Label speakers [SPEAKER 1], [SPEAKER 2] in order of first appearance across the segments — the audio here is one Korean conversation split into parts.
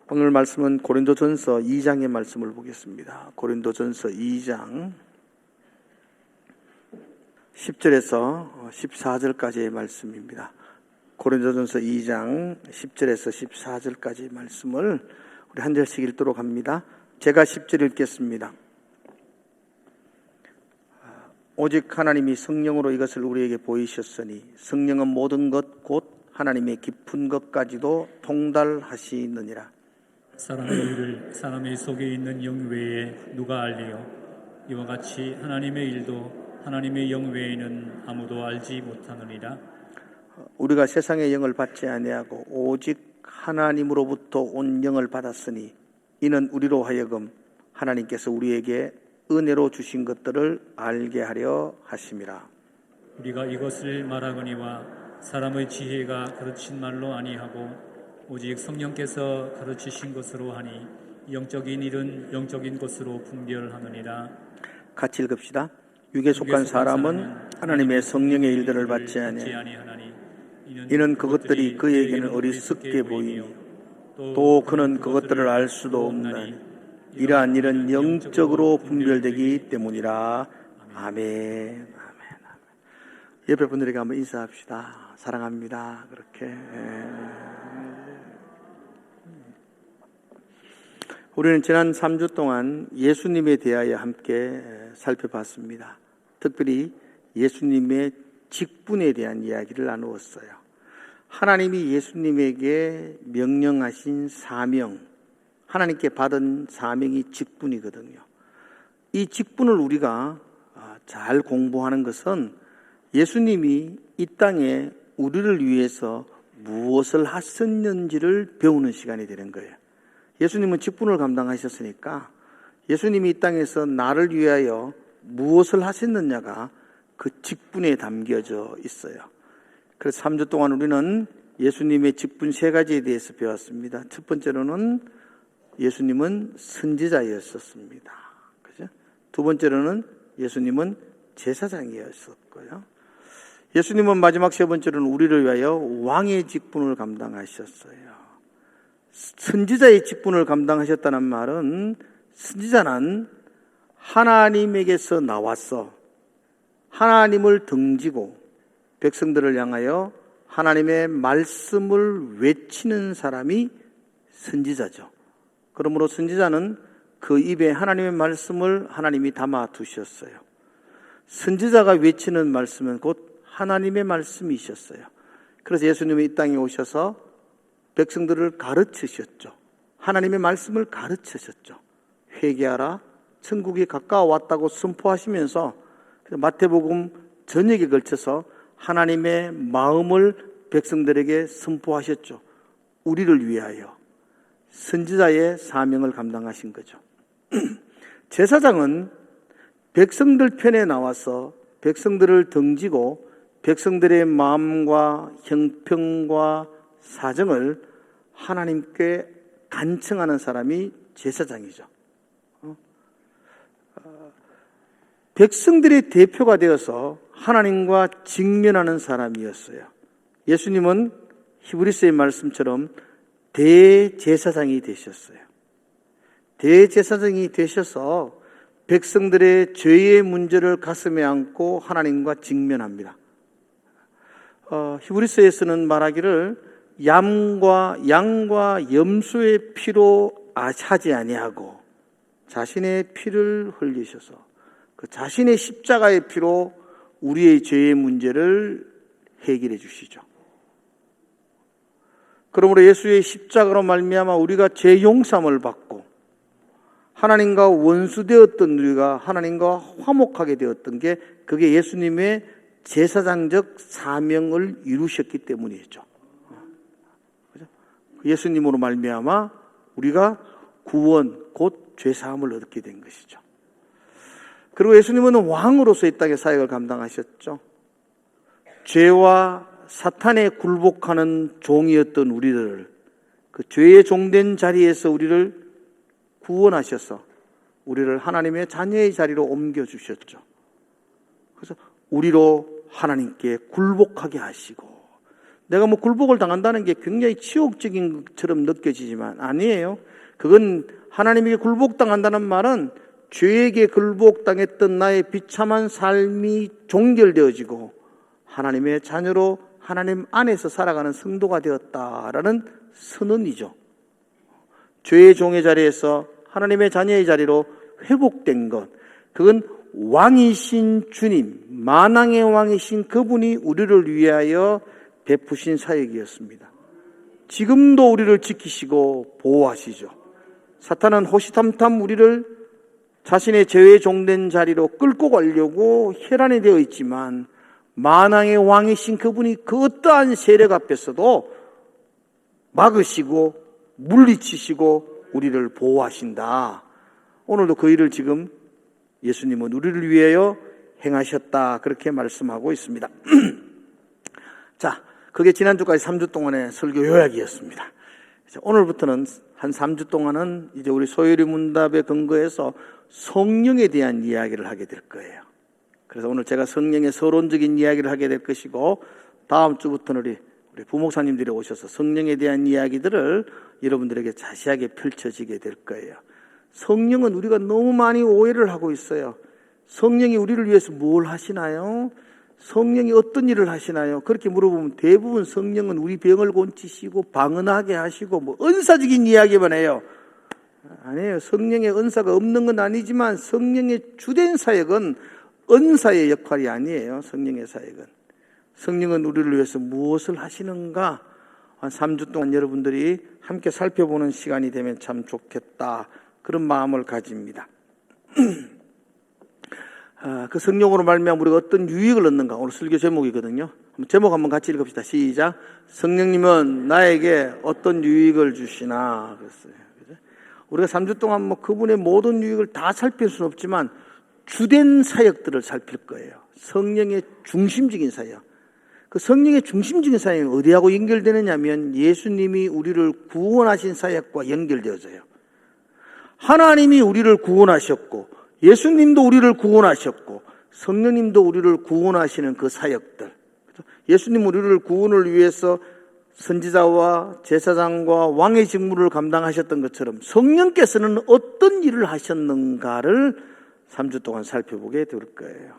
[SPEAKER 1] 오늘 말씀은 고린도전서 2장의 말씀을 보겠습니다. 고린도전서 2장 10절에서 14절까지의 말씀입니다. 고린도전서 2장 10절에서 14절까지의 말씀을 우리 한 절씩 읽도록 합니다. 제가 10절 읽겠습니다. 오직 하나님이 성령으로 이것을 우리에게 보이셨으니 성령은 모든 것 곧 하나님의 깊은 것까지도 통달하시느니라.
[SPEAKER 2] 사람의 일을 사람의 속에 있는 영 외에 누가 알리요? 이와 같이 하나님의 일도 하나님의 영 외에는 아무도 알지 못하느니라.
[SPEAKER 1] 우리가 세상의 영을 받지 아니하고 오직 하나님으로부터 온 영을 받았으니 이는 우리로 하여금 하나님께서 우리에게 은혜로 주신 것들을 알게 하려 하심이라.
[SPEAKER 2] 우리가 이것을 말하거니와 사람의 지혜가 가르친 말로 아니하고 오직 성령께서 가르치신 것으로 하니 영적인 일은 영적인 것으로 분별하느니라.
[SPEAKER 1] 같이 읽읍시다. 육에 속한 사람은 하나님의 성령의 일들을 받지 아니하니 이는 그것들이 그에게는 어리석게 보이니 또 그는 그것들을 알 수도 없나니 이러한 일은 영적으로 분별되기 때문이라. 아멘. 옆에 분들에게 한번 인사합시다. 사랑합니다. 그렇게. 우리는 지난 3주 동안 예수님에 대하여 함께 살펴봤습니다. 특별히 예수님의 직분에 대한 이야기를 나누었어요. 하나님이 예수님에게 명령하신 사명, 하나님께 받은 사명이 직분이거든요. 이 직분을 우리가 잘 공부하는 것은 예수님이 이 땅에 우리를 위해서 무엇을 하셨는지를 배우는 시간이 되는 거예요. 예수님은 직분을 감당하셨으니까 예수님이 이 땅에서 나를 위하여 무엇을 하셨느냐가 그 직분에 담겨져 있어요. 그래서 3주 동안 우리는 예수님의 직분 3가지에 대해서 배웠습니다. 첫 번째로는 예수님은 선지자였었습니다. 그죠? 두 번째로는 예수님은 제사장이었었고요. 예수님은 마지막 3번째로는 우리를 위하여 왕의 직분을 감당하셨어요. 선지자의 직분을 감당하셨다는 말은 선지자는 하나님에게서 나와서 하나님을 등지고 백성들을 향하여 하나님의 말씀을 외치는 사람이 선지자죠. 그러므로 선지자는 그 입에 하나님의 말씀을 하나님이 담아 두셨어요. 선지자가 외치는 말씀은 곧 하나님의 말씀이셨어요. 그래서 예수님이 이 땅에 오셔서 백성들을 가르치셨죠. 하나님의 말씀을 가르치셨죠. 회개하라, 천국이 가까워왔다고 선포하시면서 마태복음 전역에 걸쳐서 하나님의 마음을 백성들에게 선포하셨죠. 우리를 위하여 선지자의 사명을 감당하신 거죠. 제사장은 백성들 편에 나와서 백성들을 등지고 백성들의 마음과 형편과 사정을 하나님께 간청하는 사람이 제사장이죠. 백성들의 대표가 되어서 하나님과 직면하는 사람이었어요. 예수님은 히브리서의 말씀처럼 대제사장이 되셨어요. 대제사장이 되셔서 백성들의 죄의 문제를 가슴에 안고 하나님과 직면합니다. 히브리서에서는 말하기를 양과 염소의 피로 하지 아니하고 자신의 피를 흘리셔서 그 자신의 십자가의 피로 우리의 죄의 문제를 해결해 주시죠. 그러므로 예수의 십자가로 말미암아 우리가 죄 용서함을 받고 하나님과 원수되었던 우리가 하나님과 화목하게 되었던 게 그게 예수님의 제사장적 사명을 이루셨기 때문이죠. 예수님으로 말미암아 우리가 구원 곧 죄사함을 얻게 된 것이죠. 그리고 예수님은 왕으로서 이 땅의 사역을 감당하셨죠. 죄와 사탄에 굴복하는 종이었던 우리를 그 죄의 종된 자리에서 우리를 구원하셔서 우리를 하나님의 자녀의 자리로 옮겨주셨죠. 그래서 우리로 하나님께 굴복하게 하시고 내가 뭐 굴복을 당한다는 게 굉장히 치욕적인 것처럼 느껴지지만 아니에요. 그건 하나님에게 굴복당한다는 말은 죄에게 굴복당했던 나의 비참한 삶이 종결되어지고 하나님의 자녀로 하나님 안에서 살아가는 성도가 되었다라는 선언이죠. 죄의 종의 자리에서 하나님의 자녀의 자리로 회복된 것, 그건 왕이신 주님, 만왕의 왕이신 그분이 우리를 위하여 베푸신 사역이었습니다. 지금도 우리를 지키시고 보호하시죠. 사탄은 호시탐탐 우리를 자신의 죄의 종된 자리로 끌고 가려고 혈안이 되어 있지만 만왕의 왕이신 그분이 그 어떠한 세력 앞에서도 막으시고 물리치시고 우리를 보호하신다. 오늘도 그 일을 지금 예수님은 우리를 위하여 행하셨다. 그렇게 말씀하고 있습니다. 자, 그게 지난주까지 3주 동안의 설교 요약이었습니다. 오늘부터는 한 3주 동안은 이제 우리 소요리 문답에 근거해서 성령에 대한 이야기를 하게 될 거예요. 그래서 오늘 제가 성령의 서론적인 이야기를 하게 될 것이고, 다음 주부터는 우리 부목사님들이 오셔서 성령에 대한 이야기들을 여러분들에게 자세하게 펼쳐지게 될 거예요. 성령은 우리가 너무 많이 오해를 하고 있어요. 성령이 우리를 위해서 뭘 하시나요? 성령이 어떤 일을 하시나요? 그렇게 물어보면 대부분 성령은 우리 병을 고치시고 방언하게 하시고 뭐 은사적인 이야기만 해요. 아니에요. 성령의 은사가 없는 건 아니지만 성령의 주된 사역은 은사의 역할이 아니에요. 성령의 사역은. 성령은 우리를 위해서 무엇을 하시는가? 한 3주 동안 여러분들이 함께 살펴보는 시간이 되면 참 좋겠다. 그런 마음을 가집니다. 그 성령으로 말미암아 우리가 어떤 유익을 얻는가? 오늘 설교 제목이거든요. 제목 한번 같이 읽읍시다. 시작. 성령님은 나에게 어떤 유익을 주시나? 그랬어요. 우리가 3주 동안 뭐 그분의 모든 유익을 다 살필 수는 없지만 주된 사역들을 살필 거예요. 성령의 중심적인 사역. 그 성령의 중심적인 사역은 어디하고 연결되느냐면 예수님이 우리를 구원하신 사역과 연결되어져요. 하나님이 우리를 구원하셨고 예수님도 우리를 구원하셨고 성령님도 우리를 구원하시는 그 사역들. 예수님 우리를 구원을 위해서 선지자와 제사장과 왕의 직무를 감당하셨던 것처럼 성령께서는 어떤 일을 하셨는가를 3주 동안 살펴보게 될 거예요.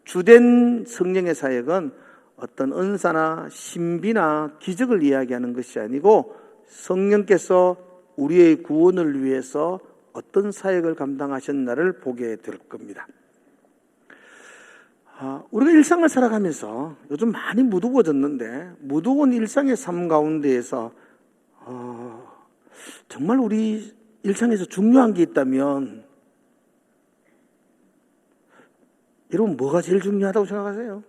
[SPEAKER 1] 주된 성령의 사역은 어떤 은사나 신비나 기적을 이야기하는 것이 아니고 성령께서 우리의 구원을 위해서 어떤 사역을 감당하셨나를 보게 될 겁니다. 우리가 일상을 살아가면서 요즘 많이 무더워졌는데 무더운 일상의 삶 가운데에서 정말 우리 일상에서 중요한 게 있다면 여러분 뭐가 제일 중요하다고 생각하세요?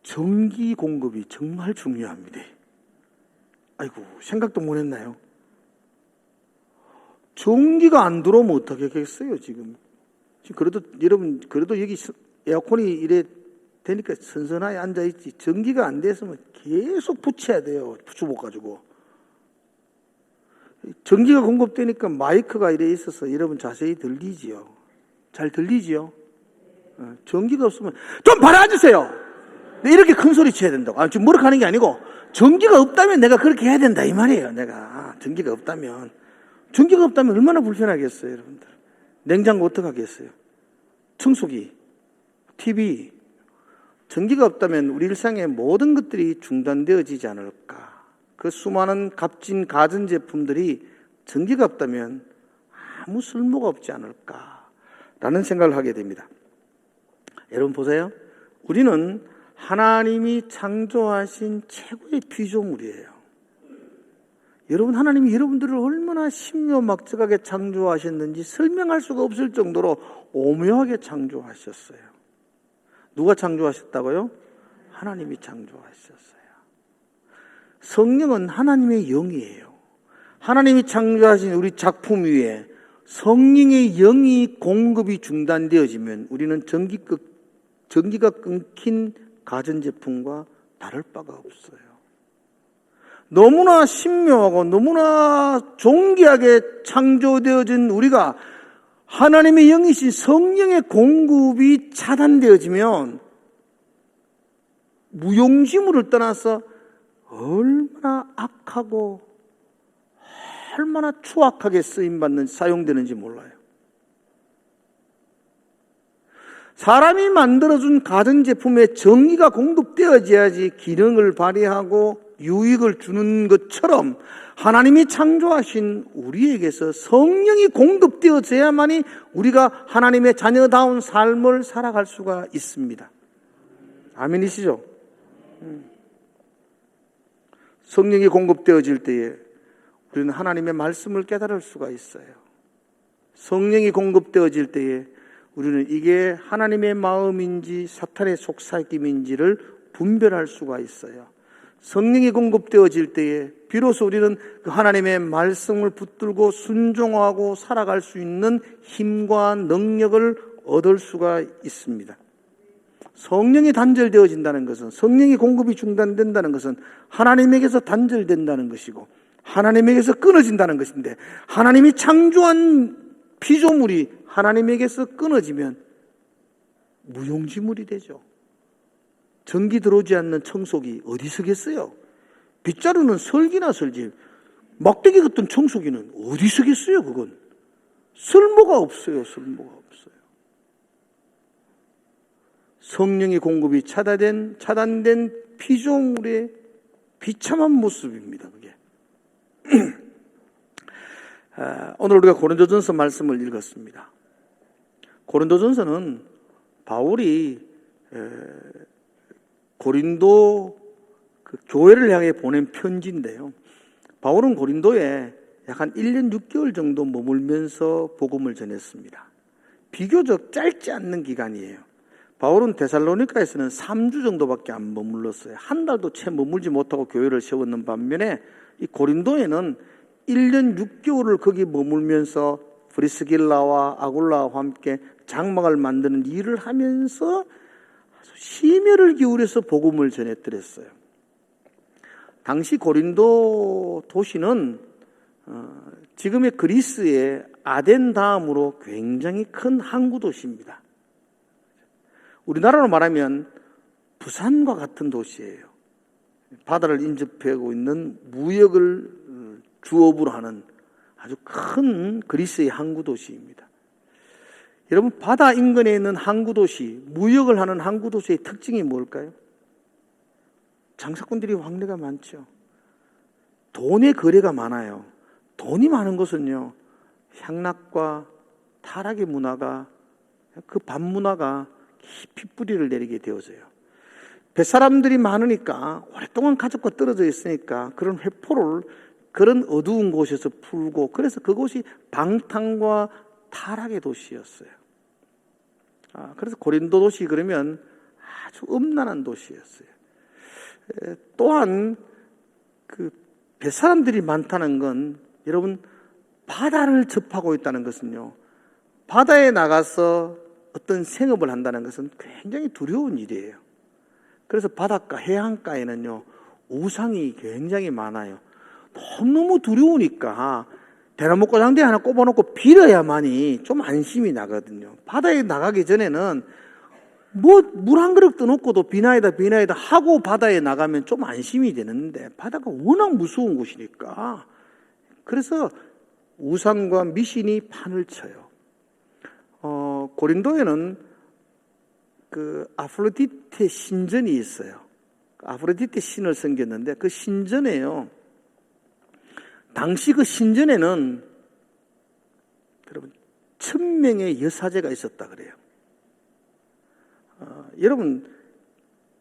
[SPEAKER 1] 전기 공급이 정말 중요합니다. 아이고 생각도 못했나요? 전기가 안 들어오면 어떻게 하겠어요 지금 그래도 여러분 그래도 여기 에어컨이 이래 되니까 선선하게 앉아있지. 전기가 안 됐으면 계속 붙여야 돼요. 붙여봐가지고 전기가 공급되니까 마이크가 이래 있어서 여러분 자세히 들리지요. 잘 들리지요? 전기가 없으면 좀 받아주세요. 이렇게 큰 소리 쳐야 된다고. 지금 뭐라 하는 게 아니고 전기가 없다면 내가 그렇게 해야 된다 이 말이에요. 내가 전기가 없다면 얼마나 불편하겠어요, 여러분들. 냉장고 어떻게 하겠어요? 청소기, TV, 전기가 없다면 우리 일상의 모든 것들이 중단되어지지 않을까. 그 수많은 값진 가전제품들이 전기가 없다면 아무 쓸모가 없지 않을까라는 생각을 하게 됩니다. 여러분 보세요. 우리는 하나님이 창조하신 최고의 피조물이에요. 여러분 하나님이 여러분들을 얼마나 신묘막적하게 창조하셨는지 설명할 수가 없을 정도로 오묘하게 창조하셨어요. 누가 창조하셨다고요? 하나님이 창조하셨어요. 성령은 하나님의 영이에요. 하나님이 창조하신 우리 작품 위에 성령의 영이 공급이 중단되어지면 우리는 전기가 끊긴 가전제품과 다를 바가 없어요. 너무나 신묘하고 너무나 존귀하게 창조되어진 우리가 하나님의 영이신 성령의 공급이 차단되어지면 무용지물을 떠나서 얼마나 악하고 얼마나 추악하게 쓰임받는, 사용되는지 몰라요. 사람이 만들어준 가전제품에 전기가 공급되어져야지 기능을 발휘하고 유익을 주는 것처럼 하나님이 창조하신 우리에게서 성령이 공급되어져야만이 우리가 하나님의 자녀다운 삶을 살아갈 수가 있습니다. 아멘이시죠? 성령이 공급되어질 때에 우리는 하나님의 말씀을 깨달을 수가 있어요. 성령이 공급되어질 때에 우리는 이게 하나님의 마음인지 사탄의 속삭임인지를 분별할 수가 있어요. 성령이 공급되어질 때에 비로소 우리는 그 하나님의 말씀을 붙들고 순종하고 살아갈 수 있는 힘과 능력을 얻을 수가 있습니다. 성령이 단절되어진다는 것은, 성령이 공급이 중단된다는 것은 하나님에게서 단절된다는 것이고 하나님에게서 끊어진다는 것인데, 하나님이 창조한 피조물이 하나님에게서 끊어지면 무용지물이 되죠. 전기 들어오지 않는 청소기 어디 서겠어요? 빗자루는 설기나 설지, 막대기 같은 청소기는 어디 서겠어요? 그건 쓸모가 없어요. 쓸모가 없어요. 성령의 공급이 차단된 피조물의 비참한 모습입니다. 그게. 오늘 우리가 고린도전서 말씀을 읽었습니다. 고린도전서는 바울이 고린도 그 교회를 향해 보낸 편지인데요. 바울은 고린도에 약 한 1년 6개월 정도 머물면서 복음을 전했습니다. 비교적 짧지 않는 기간이에요. 바울은 데살로니가에서는 3주 정도밖에 안 머물렀어요. 한 달도 채 머물지 못하고 교회를 세웠는 반면에 이 고린도에는 1년 6개월을 거기 머물면서 브리스길라와 아굴라와 함께 장막을 만드는 일을 하면서 아주 심혈을 기울여서 복음을 전했더랬어요. 당시 고린도 도시는 지금의 그리스의 아덴 다음으로 굉장히 큰 항구 도시입니다. 우리나라로 말하면 부산과 같은 도시예요. 바다를 인접하고 있는 무역을 주업으로 하는 아주 큰 그리스의 항구 도시입니다. 여러분, 바다 인근에 있는 항구 도시, 무역을 하는 항구 도시의 특징이 뭘까요? 장사꾼들이 왕래가 많죠. 돈의 거래가 많아요. 돈이 많은 것은요, 향락과 타락의 문화가, 그 반문화가 깊이 뿌리를 내리게 되어져요. 뱃사람들이 많으니까, 오랫동안 가족과 떨어져 있으니까 그런 회포를 그런 어두운 곳에서 풀고, 그래서 그곳이 방탕과 타락의 도시였어요. 그래서 고린도 도시 그러면 아주 음란한 도시였어요. 또한 그 뱃사람들이 많다는 건, 여러분, 바다를 접하고 있다는 것은요, 바다에 나가서 어떤 생업을 한다는 것은 굉장히 두려운 일이에요. 그래서 바닷가, 해안가에는요, 우상이 굉장히 많아요. 너무 두려우니까 대나무 꼬장대 하나 꼽아놓고 빌어야만이 좀 안심이 나거든요. 바다에 나가기 전에는 물 한 그릇 떠놓고도 비나이다 하고 바다에 나가면 좀 안심이 되는데, 바다가 워낙 무서운 곳이니까, 그래서 우상과 미신이 판을 쳐요. 고린도에는 그 아프로디테 신전이 있어요. 아프로디테 신을 섬겼는데, 그 신전에요, 당시 그 신전에는 여러분 1000명의 여사제가 있었다 그래요. 여러분,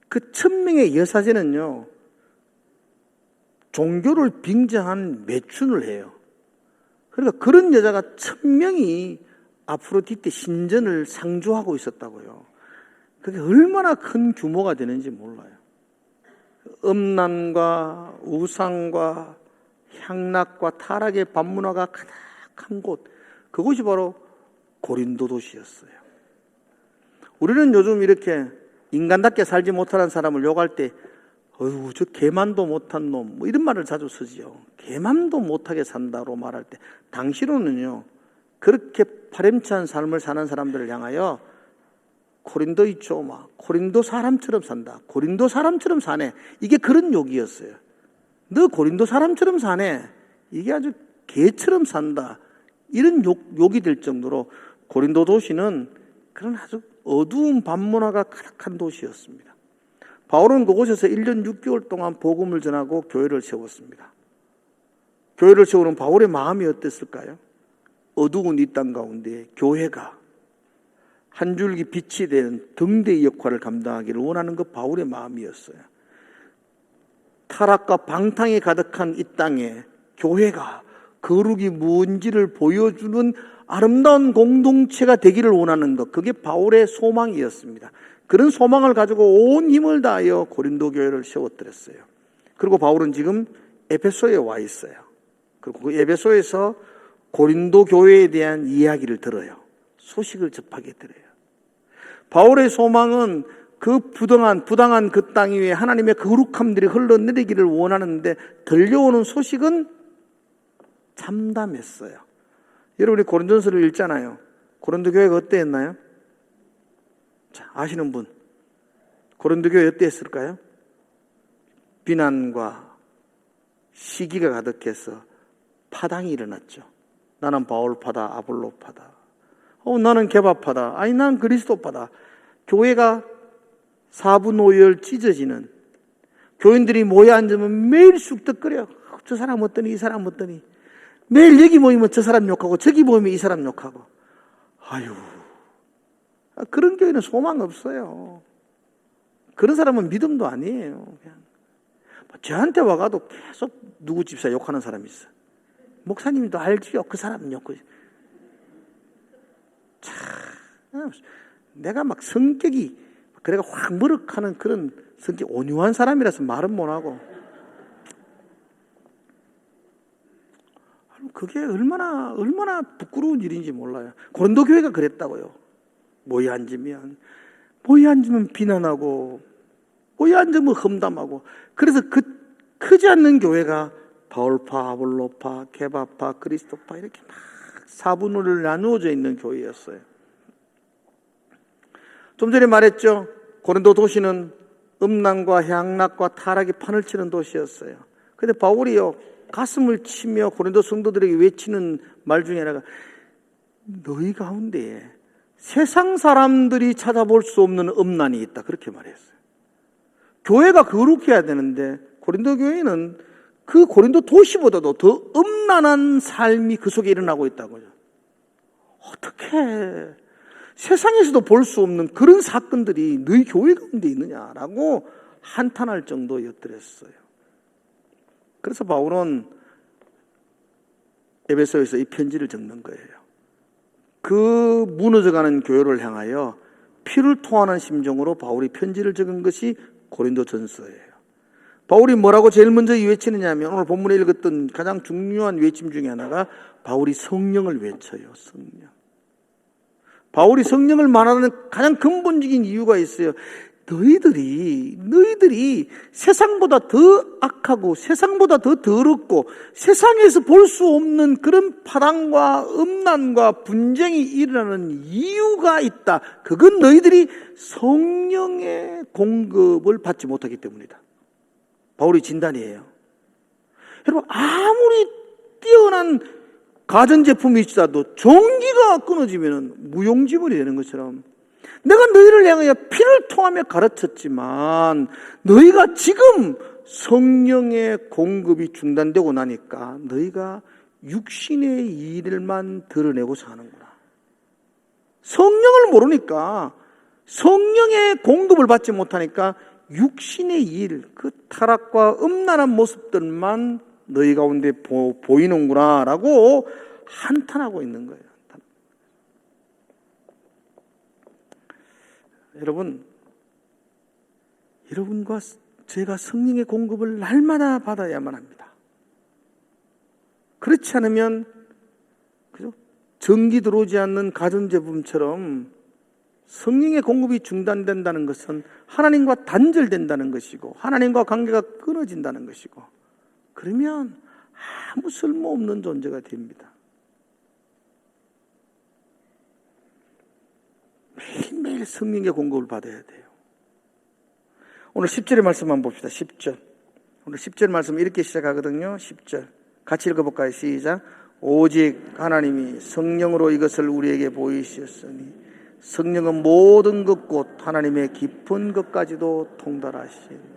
[SPEAKER 1] 그 1000명의 여사제는요, 종교를 빙자한 매춘을 해요. 그러니까 그런 여자가 1000명이 아프로디테 신전을 상주하고 있었다고요. 그게 얼마나 큰 규모가 되는지 몰라요. 음란과 우상과 향락과 타락의 반문화가 가득한 곳, 그곳이 바로 고린도 도시였어요. 우리는 요즘 이렇게 인간답게 살지 못하는 사람을 욕할 때, 어휴, 저 개만도 못한 놈, 뭐 이런 말을 자주 쓰지요. 개만도 못하게 산다고 말할 때, 당시로는요, 그렇게 파렴치한 삶을 사는 사람들을 향하여 고린도 이초마, 고린도 사람처럼 산다. 고린도 사람처럼 사네. 이게 그런 욕이었어요. 너 고린도 사람처럼 사네. 이게 아주 개처럼 산다. 이런 욕이 될 정도로 고린도 도시는 그런 아주 어두운 밤문화가 가득한 도시였습니다. 바울은 그곳에서 1년 6개월 동안 복음을 전하고 교회를 세웠습니다. 교회를 세우는 바울의 마음이 어땠을까요? 어두운 이 땅 가운데 교회가 한 줄기 빛이 되는 등대의 역할을 감당하기를 원하는 것 바울의 마음이었어요. 타락과 방탕이 가득한 이 땅에 교회가 거룩이 뭔지를 보여주는 아름다운 공동체가 되기를 원하는 것, 그게 바울의 소망이었습니다. 그런 소망을 가지고 온 힘을 다하여 고린도 교회를 세웠더랬어요. 그리고 바울은 지금 에베소에 와 있어요. 그리고 그 에베소에서 고린도 교회에 대한 이야기를 들어요. 소식을 접하게 들어요. 바울의 소망은 그 부당한 그 땅 위에 하나님의 거룩함들이 흘러내리기를 원하는데 들려오는 소식은 참담했어요. 여러분이 고린도전서를 읽잖아요. 고린도 교회가 어땠나요? 자, 아시는 분. 고린도 교회 어땠을까요? 비난과 시기가 가득해서 파당이 일어났죠. 나는 바울파다, 아볼로파다. 나는 개바파다. 아니, 난 그리스도파다. 교회가 4분 5열 찢어지는, 교인들이 모여 앉으면 매일 쑥덕거려. 저 사람 어떠니, 이 사람 어떠니. 매일 여기 모이면 저 사람 욕하고 저기 모이면 이 사람 욕하고. 아유, 그런 교회는 소망 없어요. 그런 사람은 믿음도 아니에요. 그냥 저한테 와가도 계속 누구 집사 욕하는 사람이 있어. 목사님도 알지요. 그 사람은 욕하지. 참, 내가 막 성격이 그래가 확 머럭하는 그런 성격 온유한 사람이라서 말은 못하고. 그게 얼마나 부끄러운 일인지 몰라요. 고린도 교회가 그랬다고요. 모여 앉으면 비난하고, 모여 앉으면 험담하고. 그래서 그 크지 않는 교회가 바울파, 아볼로파, 개바파, 그리스도파 이렇게 막 사분으로 나누어져 있는 교회였어요. 좀 전에 말했죠. 고린도 도시는 음란과 향락과 타락이 판을 치는 도시였어요. 그런데 바울이요, 가슴을 치며 고린도 성도들에게 외치는 말 중에 하나가 너희 가운데에 세상 사람들이 찾아볼 수 없는 음란이 있다. 그렇게 말했어요. 교회가 거룩해야 되는데 고린도 교회는 그 고린도 도시보다도 더 음란한 삶이 그 속에 일어나고 있다고요. 어떻게 세상에서도 볼 수 없는 그런 사건들이 너희 교회 가운데 있느냐라고 한탄할 정도였더랬어요. 그래서 바울은 에베소에서 이 편지를 적는 거예요. 그 무너져가는 교회를 향하여 피를 토하는 심정으로 바울이 편지를 적은 것이 고린도전서예요. 바울이 뭐라고 제일 먼저 외치느냐 하면 오늘 본문에 읽었던 가장 중요한 외침 중에 하나가 바울이 성령을 외쳐요. 성령. 바울이 성령을 말하는 가장 근본적인 이유가 있어요. 너희들이 세상보다 더 악하고 세상보다 더 더럽고 세상에서 볼 수 없는 그런 파당과 음란과 분쟁이 일어나는 이유가 있다. 그건 너희들이 성령의 공급을 받지 못하기 때문이다. 바울의 진단이에요. 여러분, 아무리 뛰어난 가전제품이 있어도 전기가 끊어지면 무용지물이 되는 것처럼 내가 너희를 향하여 피를 토하며 가르쳤지만 너희가 지금 성령의 공급이 중단되고 나니까 너희가 육신의 일만 드러내고 사는구나. 성령을 모르니까 성령의 공급을 받지 못하니까 육신의 일, 그 타락과 음란한 모습들만 너희 가운데 보이는구나 라고 한탄하고 있는 거예요. 여러분과 제가 성령의 공급을 날마다 받아야만 합니다. 그렇지 않으면 그죠? 전기 들어오지 않는 가전제품처럼 성령의 공급이 중단된다는 것은 하나님과 단절된다는 것이고 하나님과 관계가 끊어진다는 것이고 그러면 아무 쓸모없는 존재가 됩니다. 매일매일 빨리 성령의 공급을 받아야 돼요. 오늘 10절의 말씀 한번 봅시다. 10절. 오늘 10절 말씀 이렇게 시작하거든요. 10절. 같이 읽어볼까요? 시작. 오직 하나님이 성령으로 이것을 우리에게 보이셨으니 성령은 모든 것 곧 하나님의 깊은 것까지도 통달하시니.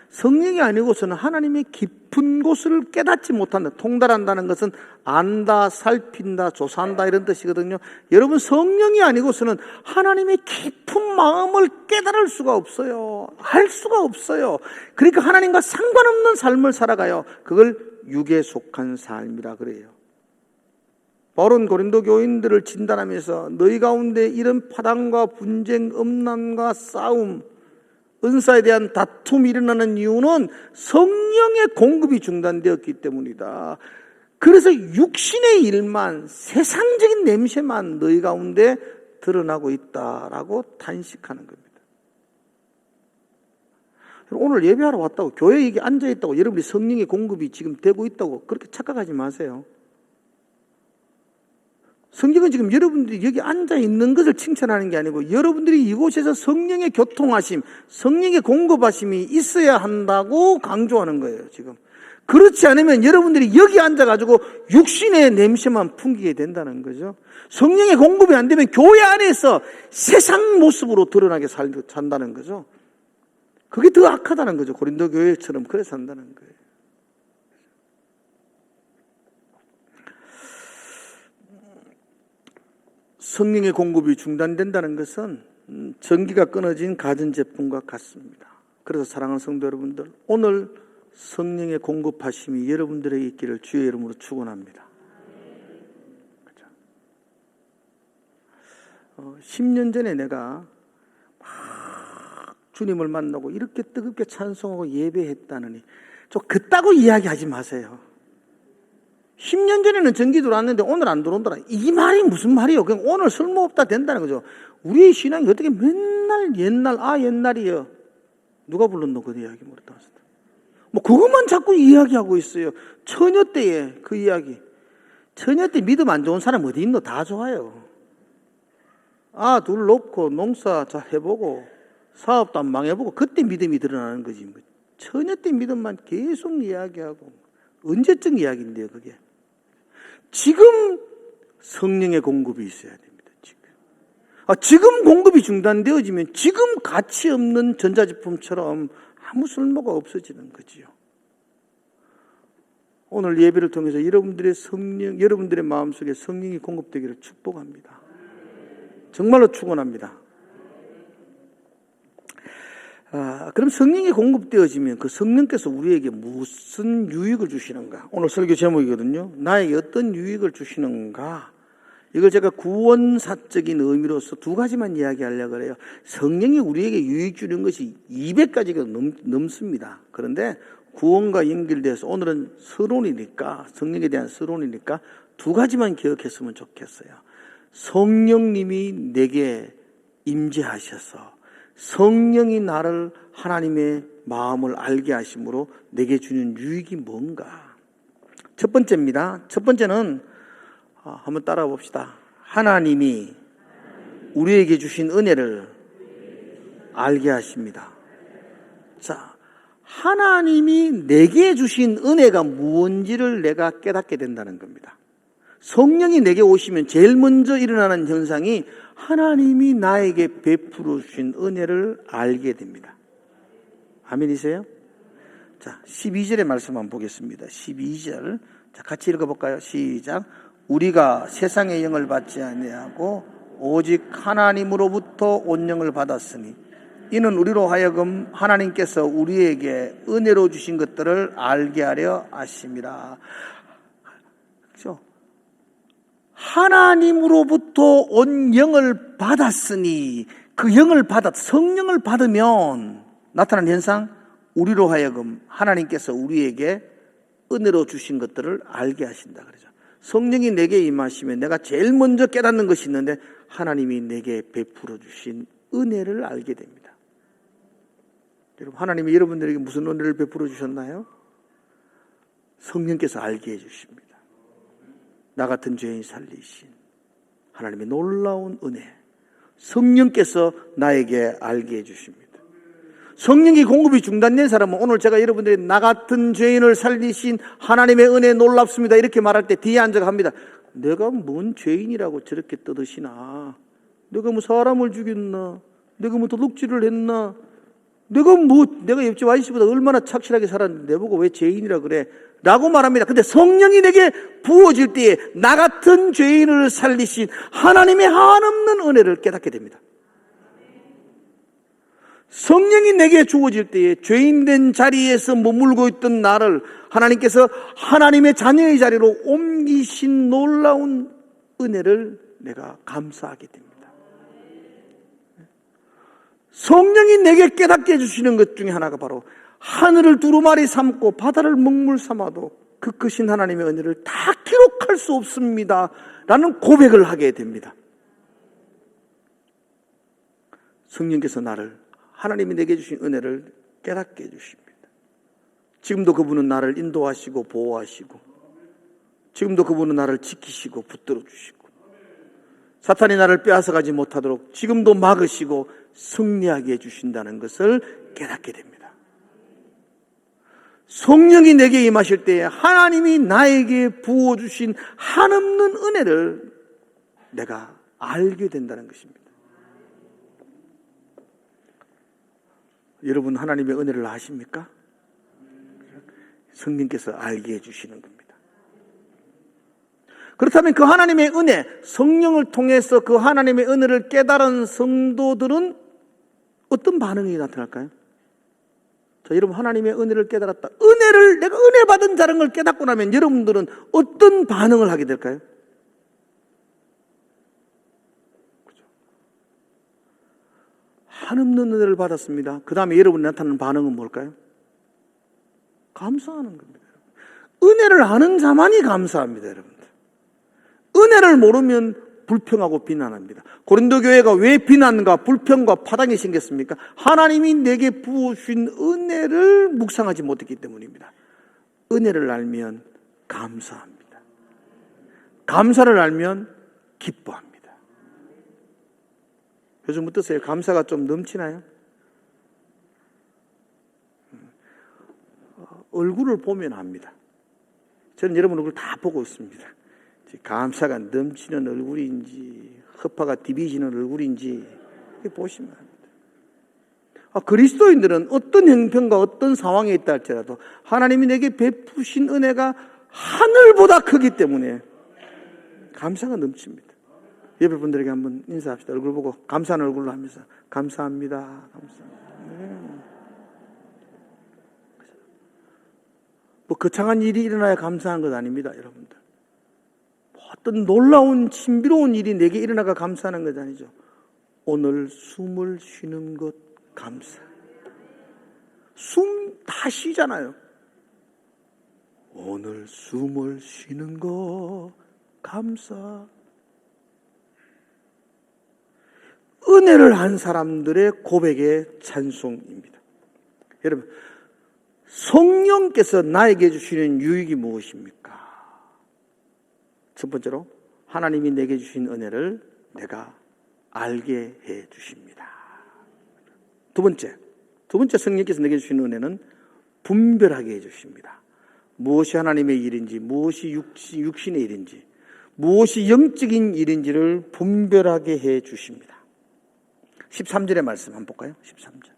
[SPEAKER 1] 성령이 아니고서는 하나님의 깊은 곳을 깨닫지 못한다. 통달한다는 것은 안다, 살핀다, 조사한다 이런 뜻이거든요. 여러분, 성령이 아니고서는 하나님의 깊은 마음을 깨달을 수가 없어요. 알 수가 없어요. 그러니까 하나님과 상관없는 삶을 살아가요. 그걸 육에 속한 삶이라 그래요. 바울은 고린도 교인들을 진단하면서 너희 가운데 이런 파당과 분쟁, 음란과 싸움, 은사에 대한 다툼이 일어나는 이유는 성령의 공급이 중단되었기 때문이다. 그래서 육신의 일만, 세상적인 냄새만 너희 가운데 드러나고 있다라고 탄식하는 겁니다. 오늘 예배하러 왔다고, 교회에 이게 앉아있다고 여러분이 성령의 공급이 지금 되고 있다고 그렇게 착각하지 마세요. 성경은 지금 여러분들이 여기 앉아있는 것을 칭찬하는 게 아니고 여러분들이 이곳에서 성령의 교통하심, 성령의 공급하심이 있어야 한다고 강조하는 거예요. 지금 그렇지 않으면 여러분들이 여기 앉아가지고 육신의 냄새만 풍기게 된다는 거죠. 성령의 공급이 안 되면 교회 안에서 세상 모습으로 드러나게 산다는 거죠. 그게 더 악하다는 거죠. 고린도 교회처럼 그래 산다는 거예요. 성령의 공급이 중단된다는 것은 전기가 끊어진 가전제품과 같습니다. 그래서 사랑하는 성도 여러분들, 오늘 성령의 공급하심이 여러분들에게 있기를 주의 이름으로 축원합니다. 그렇죠? 10년 전에 내가 막 주님을 만나고 이렇게 뜨겁게 찬송하고 예배했다느니 좀 그따구 이야기하지 마세요. 10년 전에는 전기 들어왔는데 오늘 안 들어온다라. 이 말이 무슨 말이에요? 그냥 오늘 쓸모없다 된다는 거죠. 우리의 신앙이 어떻게 맨날 옛날이요. 누가 불렀노? 그 이야기 모르다. 뭐 그것만 자꾸 이야기하고 있어요. 처녀 때에 그 이야기. 처녀 때 믿음 안 좋은 사람 어디 있노? 다 좋아요. 둘 놓고 농사 잘 해보고 사업도 안 망해보고 그때 믿음이 드러나는 거지. 처녀 때 믿음만 계속 이야기하고 언제적 이야기인데요, 그게. 지금 성령의 공급이 있어야 됩니다. 지금 공급이 중단되어지면 지금 가치 없는 전자제품처럼 아무 쓸모가 없어지는 거지요. 오늘 예배를 통해서 여러분들의 마음속에 성령이 공급되기를 축복합니다. 정말로 축원합니다. 그럼 성령이 공급되어지면 그 성령께서 우리에게 무슨 유익을 주시는가? 오늘 설교 제목이거든요. 나에게 어떤 유익을 주시는가? 이걸 제가 구원사적인 의미로서 두 가지만 이야기하려고 그래요. 성령이 우리에게 유익 주는 것이 200가지가 넘습니다. 그런데 구원과 연결돼서 오늘은 서론이니까, 성령에 대한 서론이니까 두 가지만 기억했으면 좋겠어요. 성령님이 내게 임재하셔서 성령이 나를 하나님의 마음을 알게 하심으로 내게 주는 유익이 뭔가? 첫 번째입니다. 첫 번째는 한번 따라 봅시다. 하나님이 우리에게 주신 은혜를 알게 하십니다. 자, 하나님이 내게 주신 은혜가 무엇인지를 내가 깨닫게 된다는 겁니다. 성령이 내게 오시면 제일 먼저 일어나는 현상이 하나님이 나에게 베풀어 주신 은혜를 알게 됩니다. 아멘이세요? 자, 12절의 말씀 한번 보겠습니다. 12절. 자, 같이 읽어볼까요? 시작. 우리가 세상의 영을 받지 아니하고 오직 하나님으로부터 온 영을 받았으니 이는 우리로 하여금 하나님께서 우리에게 은혜로 주신 것들을 알게 하려 하심이라. 그렇죠? 하나님으로부터 온 영을 받았으니 그 영을 성령을 받으면 나타나는 현상, 우리로 하여금 하나님께서 우리에게 은혜로 주신 것들을 알게 하신다 그러죠. 성령이 내게 임하시면 내가 제일 먼저 깨닫는 것이 있는데 하나님이 내게 베풀어 주신 은혜를 알게 됩니다. 여러분, 하나님이 여러분들에게 무슨 은혜를 베풀어 주셨나요? 성령께서 알게 해주십니다. 나 같은 죄인 살리신 하나님의 놀라운 은혜, 성령께서 나에게 알게 해주십니다. 성령이 공급이 중단된 사람은 오늘 제가 여러분들이 나 같은 죄인을 살리신 하나님의 은혜 놀랍습니다 이렇게 말할 때 뒤에 앉아가 합니다. 내가 뭔 죄인이라고 저렇게 떠드시나? 내가 뭐 사람을 죽였나? 내가 뭐 도둑질을 했나? 내가 옆집 아저씨보다 얼마나 착실하게 살았는데 내보고 왜 죄인이라 그래? 라고 말합니다. 근데 성령이 내게 부어질 때에 나 같은 죄인을 살리신 하나님의 한없는 은혜를 깨닫게 됩니다. 성령이 내게 주어질 때에 죄인된 자리에서 머물고 있던 나를 하나님께서 하나님의 자녀의 자리로 옮기신 놀라운 은혜를 내가 감사하게 됩니다. 성령이 내게 깨닫게 해주시는 것 중에 하나가 바로 하늘을 두루마리 삼고 바다를 먹물 삼아도 그 크신 하나님의 은혜를 다 기록할 수 없습니다 라는 고백을 하게 됩니다. 성령께서 나를 하나님이 내게 주신 은혜를 깨닫게 해주십니다. 지금도 그분은 나를 인도하시고 보호하시고 지금도 그분은 나를 지키시고 붙들어 주시고 사탄이 나를 빼앗아가지 못하도록 지금도 막으시고 승리하게 해주신다는 것을 깨닫게 됩니다. 성령이 내게 임하실 때에 하나님이 나에게 부어주신 한없는 은혜를 내가 알게 된다는 것입니다. 여러분 하나님의 은혜를 아십니까? 성령께서 알게 해주시는 겁니다. 그렇다면 그 하나님의 은혜, 성령을 통해서 그 하나님의 은혜를 깨달은 성도들은 어떤 반응이 나타날까요? 자, 여러분 하나님의 은혜를 깨달았다. 내가 은혜 받은 자라는 걸 깨닫고 나면 여러분들은 어떤 반응을 하게 될까요? 그죠? 한없는 은혜를 받았습니다. 그 다음에 여러분이 나타나는 반응은 뭘까요? 감사하는 겁니다. 은혜를 아는 자만이 감사합니다, 여러분들. 은혜를 모르면 불평하고 비난합니다. 고린도 교회가 왜 비난과 불평과 파당이 생겼습니까? 하나님이 내게 부어주신 은혜를 묵상하지 못했기 때문입니다. 은혜를 알면 감사합니다. 감사를 알면 기뻐합니다. 요즘 어떠세요? 감사가 좀 넘치나요? 얼굴을 보면 압니다. 저는 여러분 얼굴 다 보고 있습니다. 감사가 넘치는 얼굴인지 허파가 디비지는 얼굴인지 보시면 합니다. 그리스도인들은 어떤 형편과 어떤 상황에 있다 할지라도 하나님이 내게 베푸신 은혜가 하늘보다 크기 때문에 감사가 넘칩니다. 옆에 분들에게 한번 인사합시다. 얼굴 보고 감사한 얼굴로 하면서 감사합니다. 감사합니다. 뭐 거창한 일이 일어나야 감사한 것 아닙니다, 여러분들. 어떤 놀라운 신비로운 일이 내게 일어나가 감사하는 것 아니죠. 오늘 숨을 쉬는 것 감사. 숨 다 쉬잖아요. 오늘 숨을 쉬는 것 감사. 은혜를 한 사람들의 고백의 찬송입니다. 여러분, 성령께서 나에게 주시는 유익이 무엇입니까? 첫 번째로 하나님이 내게 주신 은혜를 내가 알게 해 주십니다. 두 번째 성령께서 내게 주신 은혜는 분별하게 해 주십니다. 무엇이 하나님의 일인지, 무엇이 육신의 일인지, 무엇이 영적인 일인지를 분별하게 해 주십니다. 13절의 말씀 한번 볼까요? 13절.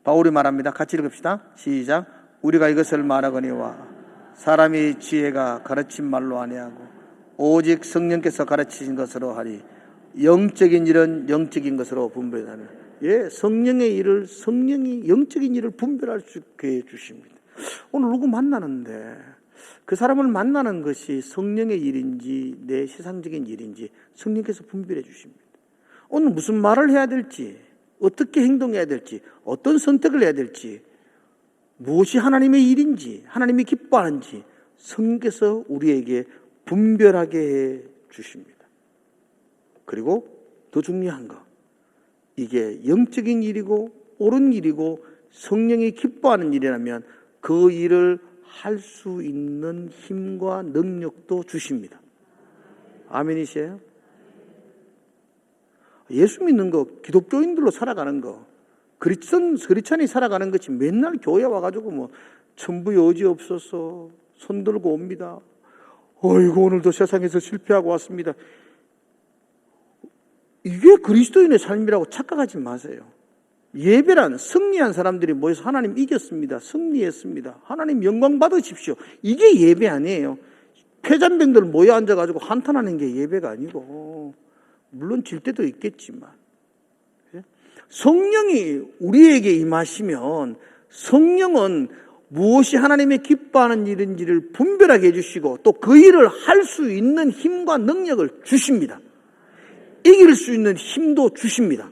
[SPEAKER 1] 바울이 말합니다. 같이 읽읍시다. 시작. 우리가 이것을 말하거니와 사람의 지혜가 가르친 말로 아니하고 오직 성령께서 가르치신 것으로 하리. 영적인 일은 영적인 것으로 분별하는. 성령의 일을 성령이 영적인 일을 분별할 수 있게 해주십니다. 오늘 누구 만나는데 그 사람을 만나는 것이 성령의 일인지 내 세상적인 일인지 성령께서 분별해 주십니다. 오늘 무슨 말을 해야 될지, 어떻게 행동해야 될지, 어떤 선택을 해야 될지, 무엇이 하나님의 일인지, 하나님이 기뻐하는지 성령께서 우리에게 분별하게 해 주십니다. 그리고 더 중요한 거, 이게 영적인 일이고 옳은 일이고 성령이 기뻐하는 일이라면 그 일을 할 수 있는 힘과 능력도 주십니다. 아멘이세요? 예수 믿는 거, 기독교인들로 살아가는 거, 크리스찬이 살아가는 것이 맨날 교회 와가지고 뭐 천부 여지 없어서 손 들고 옵니다. 어이구, 오늘도 세상에서 실패하고 왔습니다. 이게 그리스도인의 삶이라고 착각하지 마세요. 예배란 승리한 사람들이 모여서 하나님 이겼습니다. 승리했습니다. 하나님 영광 받으십시오. 이게 예배 아니에요. 패잔병들 모여 앉아가지고 한탄하는 게 예배가 아니고, 물론 질 때도 있겠지만, 성령이 우리에게 임하시면 성령은 무엇이 하나님의 기뻐하는 일인지를 분별하게 해주시고 또 그 일을 할 수 있는 힘과 능력을 주십니다. 이길 수 있는 힘도 주십니다.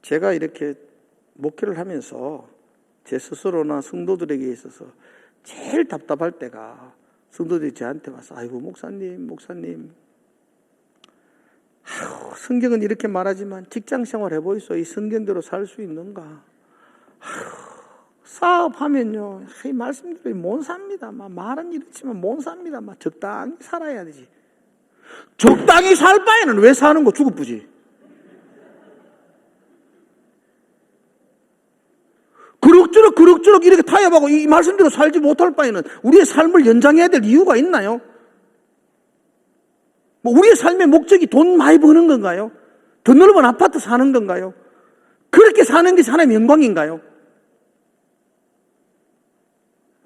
[SPEAKER 1] 제가 이렇게 목회를 하면서 제 스스로나 성도들에게 있어서 제일 답답할 때가, 성도들이 저한테 와서 아이고 목사님 성경은 이렇게 말하지만 직장생활 해보이소. 이 성경대로 살 수 있는가? 사업하면요, 이 말씀대로 못 삽니다. 말은 이렇지만 못 삽니다. 적당히 살아야 되지. 적당히 살 바에는 왜 사는 거 죽어쁘지? 그럭저럭 이렇게 타협하고 이 말씀대로 살지 못할 바에는 우리의 삶을 연장해야 될 이유가 있나요? 우리의 삶의 목적이 돈 많이 버는 건가요? 더 넓은 아파트 사는 건가요? 그렇게 사는 게 하나님의 영광인가요?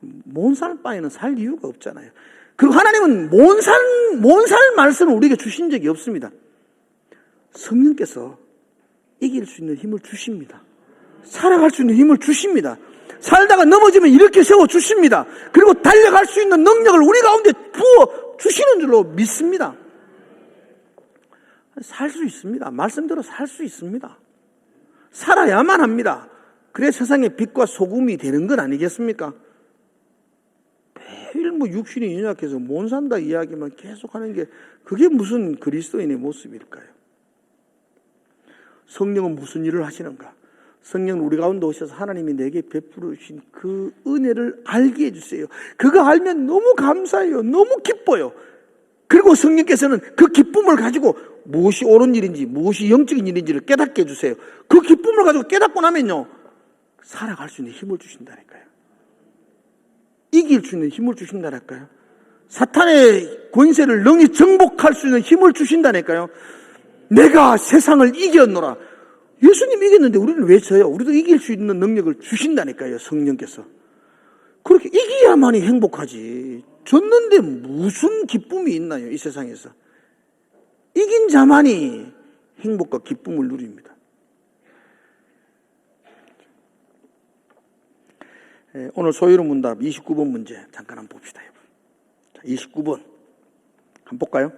[SPEAKER 1] 못 살 바에는 살 이유가 없잖아요. 그리고 하나님은 못 살 말씀을 우리에게 주신 적이 없습니다. 성령께서 이길 수 있는 힘을 주십니다. 살아갈 수 있는 힘을 주십니다. 살다가 넘어지면 이렇게 세워주십니다. 그리고 달려갈 수 있는 능력을 우리 가운데 부어 주시는 줄로 믿습니다. 살 수 있습니다. 말씀대로 살 수 있습니다. 살아야만 합니다. 그래 세상의 빛과 소금이 되는 건 아니겠습니까? 매일 육신이 연약해서 못 산다 이야기만 계속하는 게 그게 무슨 그리스도인의 모습일까요? 성령은 무슨 일을 하시는가? 성령은 우리 가운데 오셔서 하나님이 내게 베풀어 주신 그 은혜를 알게 해주세요. 그거 알면 너무 감사해요. 너무 기뻐요. 그리고 성령께서는 그 기쁨을 가지고 무엇이 옳은 일인지 무엇이 영적인 일인지를 깨닫게 해주세요. 그 기쁨을 가지고 깨닫고 나면요, 살아갈 수 있는 힘을 주신다니까요. 이길 수 있는 힘을 주신다니까요. 사탄의 권세를 능히 정복할 수 있는 힘을 주신다니까요. 내가 세상을 이겼노라. 예수님 이겼는데 우리는 왜 져요? 우리도 이길 수 있는 능력을 주신다니까요. 성령께서. 그렇게 이겨야만이 행복하지. 졌는데 무슨 기쁨이 있나요? 이 세상에서. 이긴 자만이 행복과 기쁨을 누립니다. 오늘 소유로 문답 29번 문제 잠깐 한번 봅시다. 29번 한번 볼까요?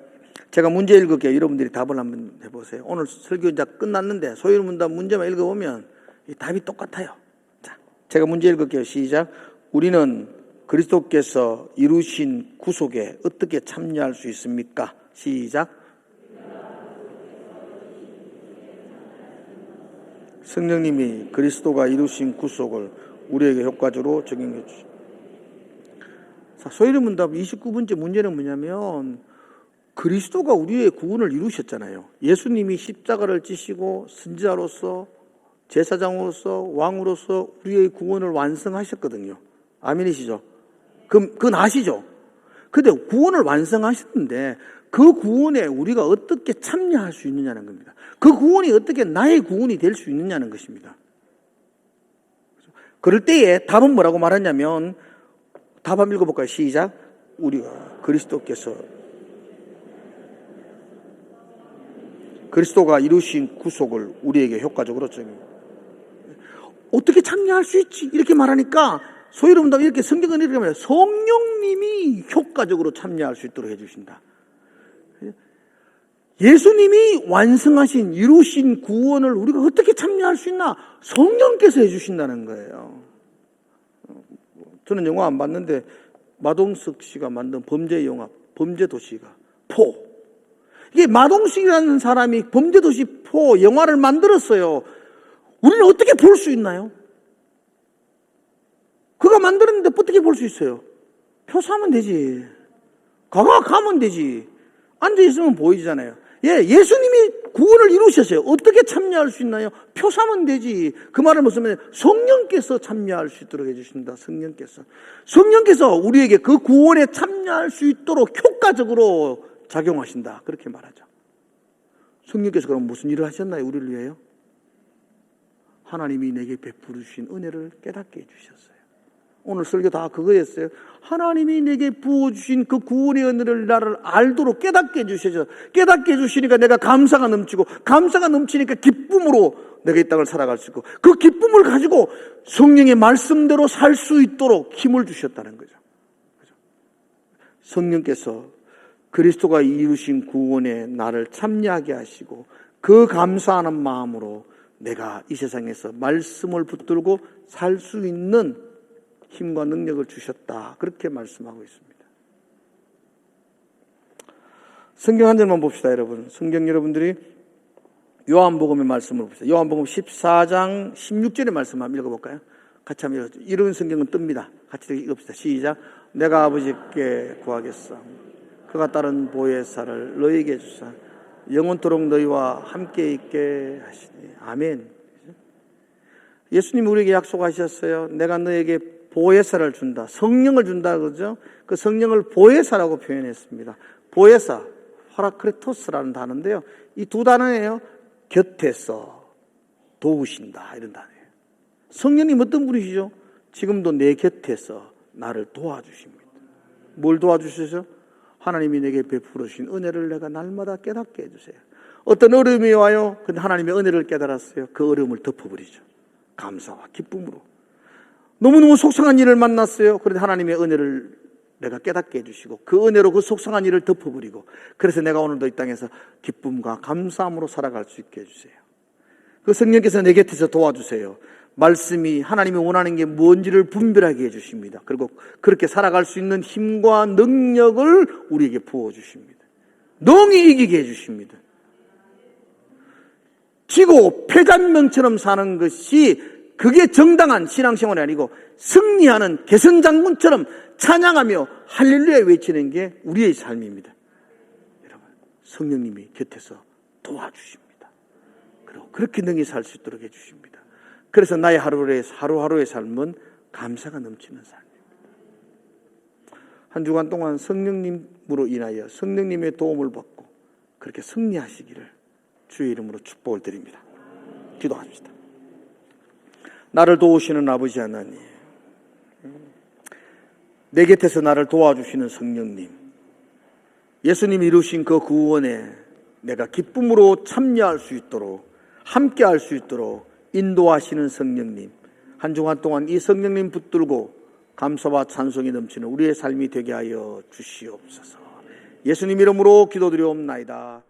[SPEAKER 1] 제가 문제 읽을게요. 여러분들이 답을 한번 해보세요. 오늘 설교 이제 끝났는데 소유로 문답 문제만 읽어보면 이 답이 똑같아요. 자, 제가 문제 읽을게요. 시작. 우리는 그리스도께서 이루신 구속에 어떻게 참여할 수 있습니까? 시작. 성령님이 그리스도가 이루신 구속을 우리에게 효과적으로 적용해 주십시오. 소유로 문답 29번째 문제는 뭐냐면 그리스도가 우리의 구원을 이루셨잖아요. 예수님이 십자가를 지시고 선지자로서 제사장으로서 왕으로서 우리의 구원을 완성하셨거든요. 아멘이시죠? 그건 아시죠? 근데 구원을 완성하셨는데 그 구원에 우리가 어떻게 참여할 수 있느냐는 겁니다. 그 구원이 어떻게 나의 구원이 될 수 있느냐는 것입니다. 그럴 때에 답은 뭐라고 말하냐면 답 한번 읽어볼까요? 시작. 우리가 그리스도가 이루신 구속을 우리에게 효과적으로 적용해. 어떻게 참여할 수 있지? 이렇게 말하니까 소위로 본다면 이렇게 성경은 이렇게 말해요. 성령님이 효과적으로 참여할 수 있도록 해주신다. 예수님이 완성하신 이루신 구원을 우리가 어떻게 참여할 수 있나? 성령께서 해주신다는 거예요. 저는 영화 안 봤는데 마동석 씨가 만든 범죄 영화 범죄도시가 이게 마동석이라는 사람이 범죄도시 영화를 만들었어요. 우리는 어떻게 볼 수 있나요? 그가 만들었는데 어떻게 볼 수 있어요? 표 사면 되지. 가면 되지. 앉아있으면 보이잖아요. 예, 예수님이 구원을 이루셨어요. 어떻게 참여할 수 있나요? 표 사면 되지. 그 말을 무슨 성령께서 참여할 수 있도록 해주신다. 성령께서 우리에게 그 구원에 참여할 수 있도록 효과적으로 작용하신다. 그렇게 말하죠. 성령께서 그럼 무슨 일을 하셨나요? 우리를 위하여? 하나님이 내게 베풀어 주신 은혜를 깨닫게 해주셨어요. 오늘 설교 다 그거였어요. 하나님이 내게 부어주신 그 구원의 은혜를 나를 알도록 깨닫게 해주셔서, 깨닫게 해주시니까 내가 감사가 넘치고, 감사가 넘치니까 기쁨으로 내가 이 땅을 살아갈 수 있고, 그 기쁨을 가지고 성령의 말씀대로 살 수 있도록 힘을 주셨다는 거죠. 성령께서 그리스도가 이루신 구원에 나를 참여하게 하시고, 그 감사하는 마음으로 내가 이 세상에서 말씀을 붙들고 살 수 있는 힘과 능력을 주셨다. 그렇게 말씀하고 있습니다. 성경 한 절만 봅시다, 여러분. 성경 여러분들이 요한복음의 말씀을 봅시다. 요한복음 14장 16절의 말씀 한번 읽어볼까요? 같이 한번 읽어보죠. 이런 성경은 뜹니다. 같이 읽읍시다. 시작. 내가 아버지께 구하겠사. 그가 따른 보혜사를 너희에게 주사 영원토록 너희와 함께 있게 하시니. 아멘. 예수님이 우리에게 약속하셨어요. 내가 너에게 보혜사를 준다. 성령을 준다 그러죠. 그 성령을 보혜사라고 표현했습니다. 보혜사, 파라크레토스라는 단어인데요. 이 두 단어예요. 곁에서 도우신다 이런 단어예요. 성령님 어떤 분이시죠? 지금도 내 곁에서 나를 도와주십니다. 뭘 도와주셔서? 하나님이 내게 베풀어 주신 은혜를 내가 날마다 깨닫게 해주세요. 어떤 어려움이 와요. 근데 하나님의 은혜를 깨달았어요. 그 어려움을 덮어버리죠. 감사와 기쁨으로. 너무너무 속상한 일을 만났어요. 그런데 하나님의 은혜를 내가 깨닫게 해주시고 그 은혜로 그 속상한 일을 덮어버리고 그래서 내가 오늘도 이 땅에서 기쁨과 감사함으로 살아갈 수 있게 해주세요. 그 성령께서 내 곁에서 도와주세요. 말씀이 하나님이 원하는 게 뭔지를 분별하게 해주십니다. 그리고 그렇게 살아갈 수 있는 힘과 능력을 우리에게 부어주십니다. 능히 이기게 해주십니다. 지고 패잔명처럼 사는 것이 그게 정당한 신앙생활이 아니고 승리하는 개선장군처럼 찬양하며 할렐루야 외치는 게 우리의 삶입니다. 여러분, 성령님이 곁에서 도와주십니다. 그리고 그렇게 능히 살 수 있도록 해주십니다. 그래서 나의 하루하루의 삶은 감사가 넘치는 삶입니다. 한 주간 동안 성령님으로 인하여 성령님의 도움을 받고 그렇게 승리하시기를 주의 이름으로 축복을 드립니다. 기도합시다. 나를 도우시는 아버지 하나님, 내 곁에서 나를 도와주시는 성령님, 예수님이 이루신 그 구원에 내가 기쁨으로 참여할 수 있도록 함께 할 수 있도록 인도하시는 성령님, 한 주간 동안 이 성령님 붙들고 감사와 찬송이 넘치는 우리의 삶이 되게 하여 주시옵소서. 예수님 이름으로 기도드리옵나이다.